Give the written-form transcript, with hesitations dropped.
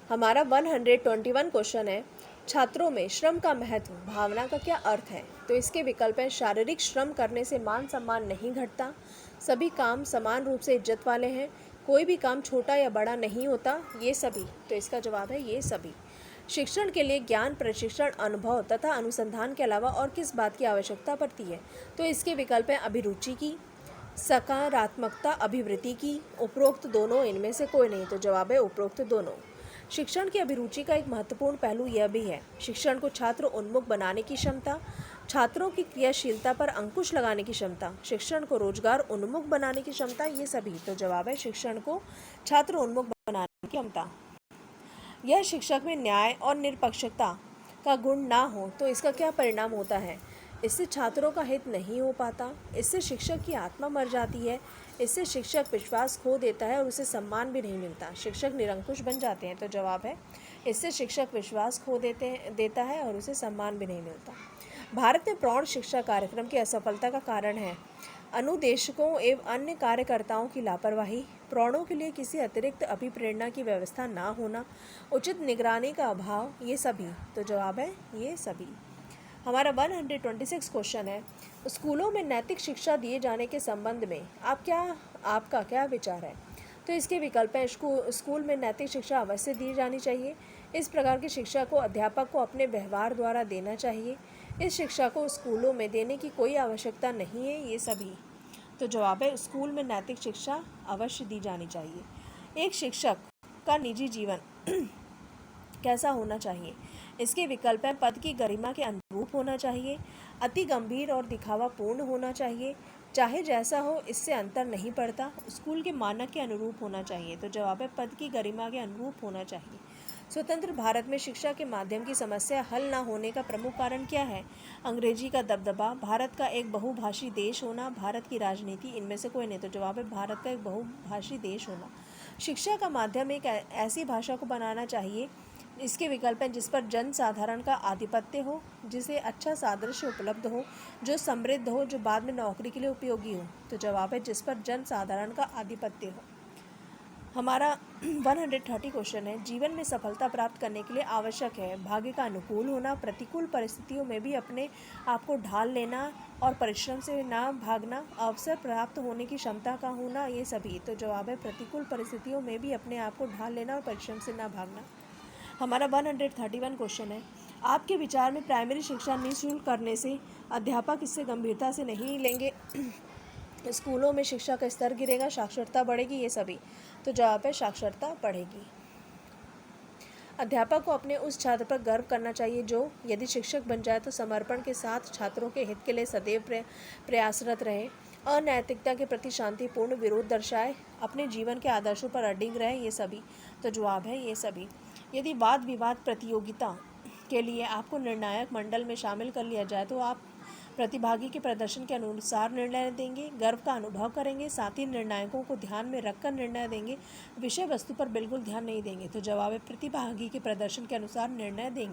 हमारा 121 क्वेश्चन है, छात्रों में श्रम का महत्व भावना का क्या अर्थ है? तो इसके विकल्प हैं, शारीरिक श्रम करने से मान सम्मान नहीं घटता, सभी काम समान रूप से इज्जत वाले हैं, कोई भी काम छोटा या बड़ा नहीं होता, ये सभी। तो इसका जवाब है ये सभी। शिक्षण के लिए ज्ञान, प्रशिक्षण, अनुभव तथा अनुसंधान के अलावा और किस बात की आवश्यकता पड़ती है? तो इसके विकल्प हैं, अभिरुचि की, सकारात्मकता, अभिवृत्ति की, उपरोक्त दोनों, इनमें से कोई नहीं। तो जवाब है उपरोक्त दोनों। शिक्षण की अभिरुचि का एक महत्वपूर्ण पहलू यह भी है, शिक्षण को छात्र उन्मुख बनाने की क्षमता, छात्रों की क्रियाशीलता पर अंकुश लगाने की क्षमता, शिक्षण को रोजगार उन्मुख बनाने की क्षमता, ये सभी। तो जवाब है शिक्षण को छात्र उन्मुख बनाने की क्षमता। यह शिक्षक में न्याय और निष्पक्षता का गुण ना हो तो इसका क्या परिणाम होता है? इससे छात्रों का हित नहीं हो पाता, इससे शिक्षक की आत्मा मर जाती है, इससे शिक्षक विश्वास खो देता है और उसे सम्मान भी नहीं मिलता, शिक्षक निरंकुश बन जाते हैं। तो जवाब है इससे शिक्षक विश्वास खो देता है और उसे सम्मान भी नहीं मिलता। भारत में प्रौढ़ शिक्षा कार्यक्रम की असफलता का कारण है अनुदेशकों एवं अन्य कार्यकर्ताओं की लापरवाही, प्रौढ़ों के लिए किसी अतिरिक्त अभिप्रेरणा की व्यवस्था ना होना, उचित निगरानी का अभाव, ये सभी। तो जवाब है ये सभी। हमारा 126 क्वेश्चन है, स्कूलों में नैतिक शिक्षा दिए जाने के संबंध में आपका क्या विचार है? तो इसके विकल्प हैं, स्कूल में नैतिक शिक्षा अवश्य दी जानी चाहिए, इस प्रकार की शिक्षा को अध्यापक को अपने व्यवहार द्वारा देना चाहिए, इस शिक्षा को स्कूलों में देने की कोई आवश्यकता नहीं है, ये सभी। तो जवाब है स्कूल में नैतिक शिक्षा अवश्य दी जानी चाहिए। एक शिक्षक का निजी जीवन कैसा होना चाहिए? इसके विकल्प हैं, पद की गरिमा के अनुरूप होना चाहिए, अति गंभीर और दिखावापूर्ण होना चाहिए, चाहे जैसा हो इससे अंतर नहीं पड़ता, स्कूल के मानक के अनुरूप होना चाहिए। तो जवाब है पद की गरिमा के अनुरूप होना चाहिए। स्वतंत्र भारत में शिक्षा के माध्यम की समस्या हल न होने का प्रमुख कारण क्या है? अंग्रेजी का दबदबा, भारत का एक बहुभाषी देश होना, भारत की राजनीति, इनमें से कोई नहीं। तो जवाब है भारत का एक बहुभाषी देश होना। शिक्षा का माध्यम एक ऐसी भाषा को बनाना चाहिए, इसके विकल्प हैं, जिस पर जन साधारण का आधिपत्य हो, जिसे अच्छा सादृश्य उपलब्ध हो, जो समृद्ध हो, जो बाद में नौकरी के लिए उपयोगी हो। तो जवाब है जिस पर जन साधारण का आधिपत्य हो। हमारा 130 क्वेश्चन है, जीवन में सफलता प्राप्त करने के लिए आवश्यक है भाग्य का अनुकूल होना, प्रतिकूल परिस्थितियों में भी अपने आप को ढाल लेना और परिश्रम से ना भागना, अवसर प्राप्त होने की क्षमता का होना, ये सभी। तो जवाब है प्रतिकूल परिस्थितियों में भी अपने आप को ढाल लेना और परिश्रम से ना भागना। हमारा 131 क्वेश्चन है, आपके विचार में प्राइमरी शिक्षा निःशुल्क करने से अध्यापक इससे गंभीरता से नहीं लेंगे, स्कूलों में शिक्षा का स्तर गिरेगा, साक्षरता बढ़ेगी, ये सभी। तो जवाब है साक्षरता बढ़ेगी। अध्यापक को अपने उस छात्र पर गर्व करना चाहिए जो यदि शिक्षक बन जाए तो समर्पण के साथ छात्रों के हित के लिए सदैव प्रयासरत रहे, अनैतिकता के प्रति शांतिपूर्ण विरोध दर्शाए, अपने जीवन के आदर्शों पर अडिग रहे, ये सभी। तो जवाब है ये सभी। यदि वाद विवाद प्रतियोगिता के लिए आपको निर्णायक मंडल में शामिल कर लिया जाए तो आप प्रतिभागी के प्रदर्शन के अनुसार निर्णय देंगे, गर्व का अनुभव करेंगे, साथ ही निर्णायकों को ध्यान में रखकर निर्णय देंगे, विषय वस्तु पर बिल्कुल ध्यान नहीं देंगे। तो जवाब है प्रतिभागी के प्रदर्शन के अनुसार निर्णय देंगे।